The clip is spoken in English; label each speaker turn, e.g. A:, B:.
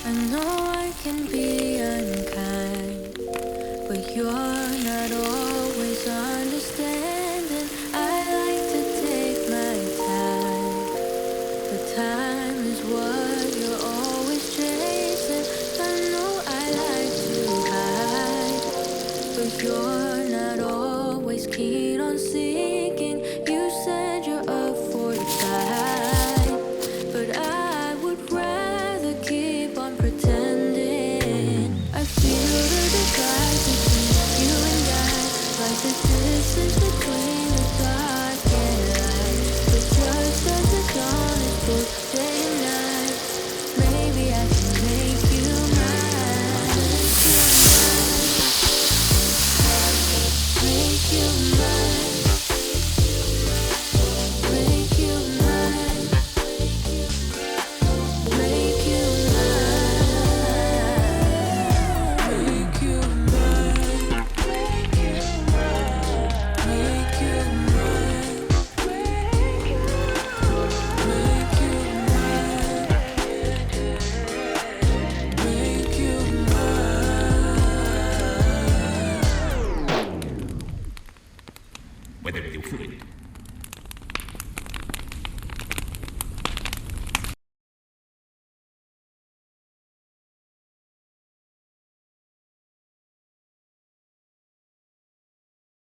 A: I know I can be unkind, but you're not always understanding. I like to take my time, but time is what you're always chasing. I know I like to hide, but you're not always keen on seeking. You said you're up for the fight, but I would rather keep on pretending. I feel the divide between you and I, like the distance between the dark and light. But just as the dawn is both day and night, maybe I can make you mine. Make you mine. Make you mine. Make you mine. Make you mine. Make you mine. Make you mine. Make you mine. Make you mine.
B: Puede pedir fluid.